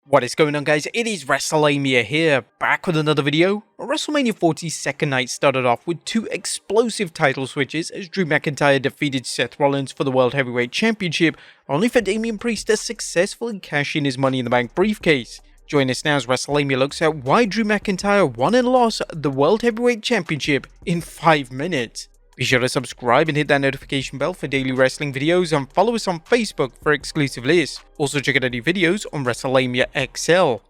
What is going on, guys? It is Wrestlemania here, back with another video. WrestleMania 40's second night started off with two explosive title switches as Drew McIntyre defeated Seth Rollins for the World Heavyweight Championship, only for Damian Priest to successfully cash in his Money in the Bank briefcase. Join us now as Wrestlemania looks at why Drew McIntyre won and lost the World Heavyweight Championship in 5 minutes. Be sure to subscribe and hit that notification bell for daily wrestling videos and follow us on Facebook for exclusive lists. Also check out our new videos on Wrestlemania XL.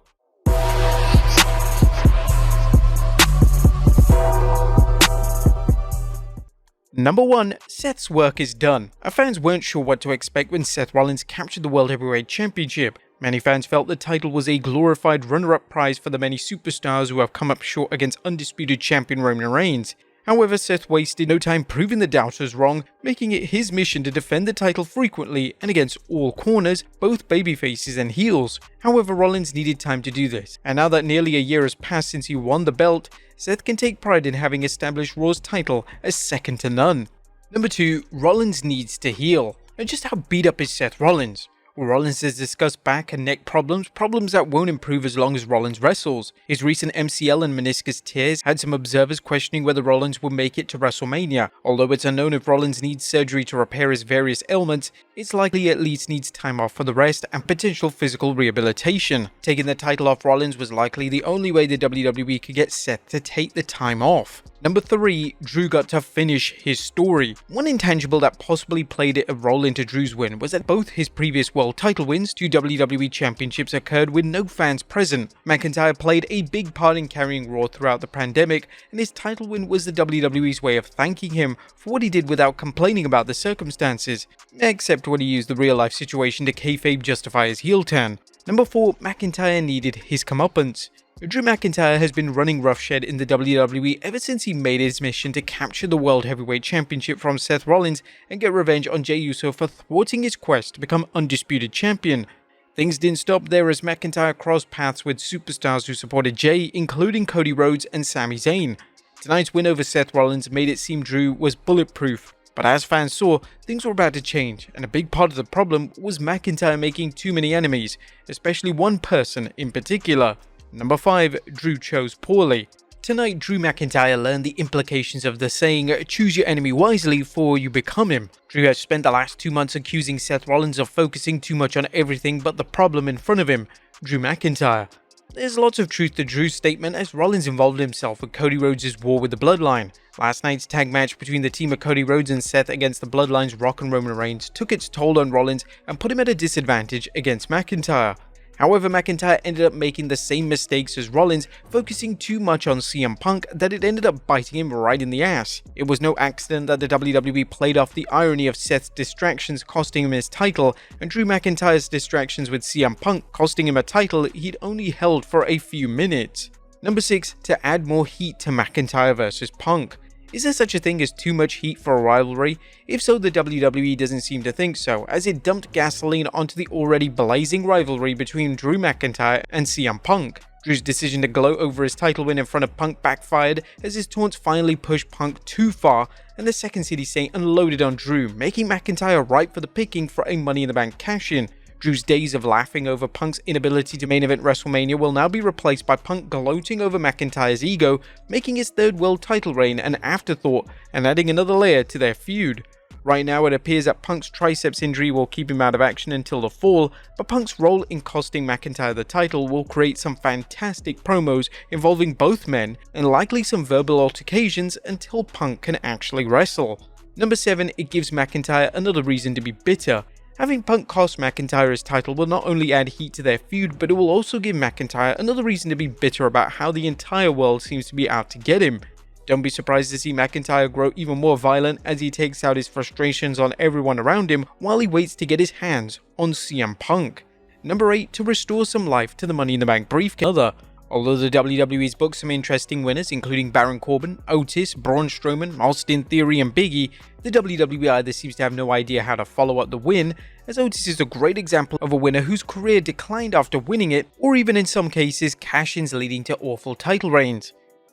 Number 1. Seth's work is done. Our fans weren't sure what to expect when Seth Rollins captured the World Heavyweight Championship. Many fans felt the title was a glorified runner-up prize for the many superstars who have come up short against Undisputed Champion Roman Reigns. However, Seth wasted no time proving the doubters wrong, making it his mission to defend the title frequently and against all corners, both babyfaces and heels. However, Rollins needed time to do this, and now that nearly a year has passed since he won the belt, Seth can take pride in having established Raw's title as second to none. Number 2. Rollins needs to heal. And just how beat up is Seth Rollins? Rollins has discussed back and neck problems that won't improve as long as Rollins wrestles. His recent MCL and meniscus tears had some observers questioning whether Rollins will make it to WrestleMania. Although it's unknown if Rollins needs surgery to repair his various ailments, it's likely he at least needs time off for the rest and potential physical rehabilitation. Taking the title off Rollins was likely the only way the WWE could get Seth to take the time off. Number 3. Drew got to finish his story. One intangible that possibly played a role into Drew's win was that both his previous world title wins, 2 WWE championships, occurred with no fans present. McIntyre played a big part in carrying Raw throughout the pandemic, and his title win was the WWE's way of thanking him for what he did without complaining about the circumstances, except when he used the real life situation to kayfabe justify his heel turn. Number 4. McIntyre needed his comeuppance. Drew McIntyre has been running roughshod in the WWE ever since he made his mission to capture the World Heavyweight Championship from Seth Rollins and get revenge on Jey Uso for thwarting his quest to become Undisputed Champion. Things didn't stop there as McIntyre crossed paths with superstars who supported Jey, including Cody Rhodes and Sami Zayn. Tonight's win over Seth Rollins made it seem Drew was bulletproof, but as fans saw, things were about to change, and a big part of the problem was McIntyre making too many enemies, especially one person in particular. Number 5. Drew chose poorly. Tonight, Drew McIntyre learned the implications of the saying, "Choose your enemy wisely for you become him." Drew has spent the last 2 months accusing Seth Rollins of focusing too much on everything but the problem in front of him, Drew McIntyre. There's lots of truth to Drew's statement as Rollins involved himself with Cody Rhodes' war with the Bloodline. Last night's tag match between the team of Cody Rhodes and Seth against the Bloodline's Rock and Roman Reigns took its toll on Rollins and put him at a disadvantage against McIntyre. However, McIntyre ended up making the same mistakes as Rollins, focusing too much on CM Punk that it ended up biting him right in the ass. It was no accident that the WWE played off the irony of Seth's distractions costing him his title, and Drew McIntyre's distractions with CM Punk costing him a title he'd only held for a few minutes. Number 6. To add more heat to McIntyre vs Punk. Is there such a thing as too much heat for a rivalry? If so, the WWE doesn't seem to think so, as it dumped gasoline onto the already blazing rivalry between Drew McIntyre and CM Punk. Drew's decision to gloat over his title win in front of Punk backfired as his taunts finally pushed Punk too far, and the Second City Saint unloaded on Drew, making McIntyre ripe for the picking for a Money in the Bank cash-in. Drew's days of laughing over Punk's inability to main event WrestleMania will now be replaced by Punk gloating over McIntyre's ego, making his third world title reign an afterthought and adding another layer to their feud. Right now it appears that Punk's triceps injury will keep him out of action until the fall, but Punk's role in costing McIntyre the title will create some fantastic promos involving both men and likely some verbal altercations until Punk can actually wrestle. Number 7. It gives McIntyre another reason to be bitter. Having Punk cost McIntyre his title will not only add heat to their feud, but it will also give McIntyre another reason to be bitter about how the entire world seems to be out to get him. Don't be surprised to see McIntyre grow even more violent as he takes out his frustrations on everyone around him while he waits to get his hands on CM Punk. Number 8. To restore some life to the Money in the Bank briefcase. Although the WWE's booked some interesting winners including Baron Corbin, Otis, Braun Strowman, Austin Theory and Biggie, the WWE either seems to have no idea how to follow up the win, as Otis is a great example of a winner whose career declined after winning it, or even in some cases cash-ins leading to awful title reigns.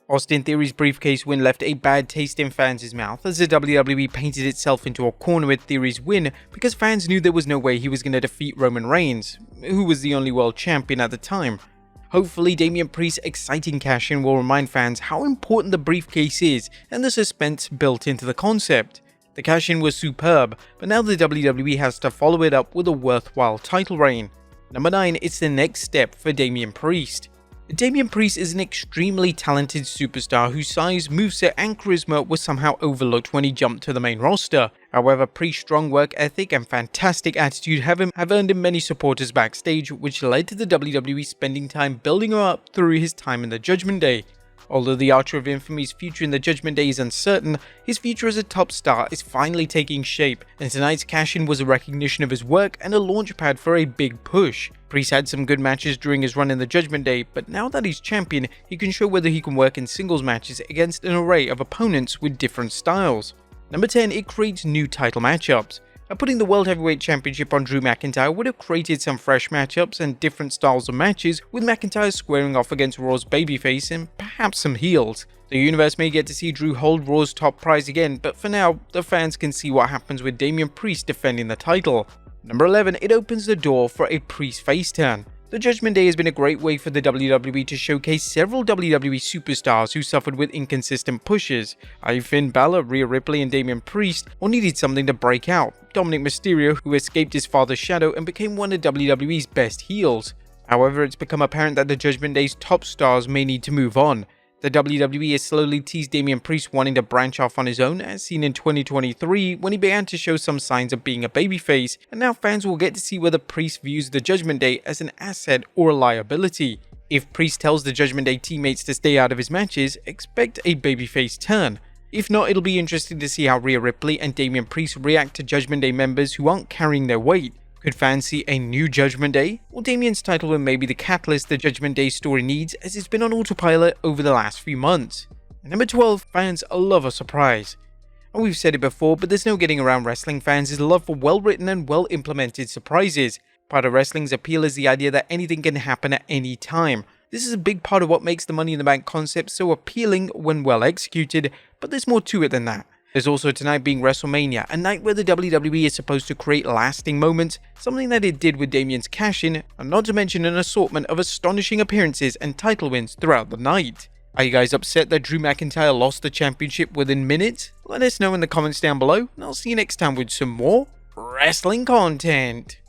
Austin Theory's briefcase win left a bad taste in fans' mouth as the WWE painted itself into a corner with Theory's win because fans knew there was no way he was going to defeat Roman Reigns, who was the only world champion at the time. Hopefully, Damian Priest's exciting cash-in will remind fans how important the briefcase is and the suspense built into the concept. The cash-in was superb, but now the WWE has to follow it up with a worthwhile title reign. Number 9, it's the next step for Damian Priest. Damian Priest is an extremely talented superstar whose size, moveset and charisma was somehow overlooked when he jumped to the main roster. However, Priest's strong work ethic and fantastic attitude have earned him many supporters backstage, which led to the WWE spending time building him up through his time in the Judgment Day. Although the Archer of Infamy's future in the Judgment Day is uncertain, his future as a top star is finally taking shape, and tonight's cash-in was a recognition of his work and a launchpad for a big push. Priest had some good matches during his run in the Judgment Day, but now that he's champion, he can show whether he can work in singles matches against an array of opponents with different styles. Number 10, it creates new title matchups. Putting the World Heavyweight Championship on Drew McIntyre would have created some fresh matchups and different styles of matches, with McIntyre squaring off against Raw's babyface and perhaps some heels. The universe may get to see Drew hold Raw's top prize again, but for now, the fans can see what happens with Damian Priest defending the title. Number 11, it opens the door for a Priest face turn. The Judgment Day has been a great way for the WWE to showcase several WWE superstars who suffered with inconsistent pushes, i.e. Finn Balor, Rhea Ripley and Damian Priest, or needed something to break out. Dominik Mysterio, who escaped his father's shadow and became one of WWE's best heels. However, it's become apparent that the Judgment Day's top stars may need to move on. The WWE has slowly teased Damian Priest wanting to branch off on his own, as seen in 2023 when he began to show some signs of being a babyface, and now fans will get to see whether Priest views the Judgment Day as an asset or a liability. If Priest tells the Judgment Day teammates to stay out of his matches, expect a babyface turn. If not, it'll be interesting to see how Rhea Ripley and Damian Priest react to Judgment Day members who aren't carrying their weight. Could fans see a new Judgment Day? Or Damian's title win may be the catalyst the Judgment Day story needs, as it's been on autopilot over the last few months. And number 12, fans love a surprise. And we've said it before, but there's no getting around wrestling fans' love for well-written and well-implemented surprises. Part of wrestling's appeal is the idea that anything can happen at any time. This is a big part of what makes the Money in the Bank concept so appealing when well executed, but there's more to it than that. There's also tonight being WrestleMania, a night where the WWE is supposed to create lasting moments, something that it did with Damian's cash-in, and not to mention an assortment of astonishing appearances and title wins throughout the night. Are you guys upset that Drew McIntyre lost the championship within minutes? Let us know in the comments down below, and I'll see you next time with some more wrestling content.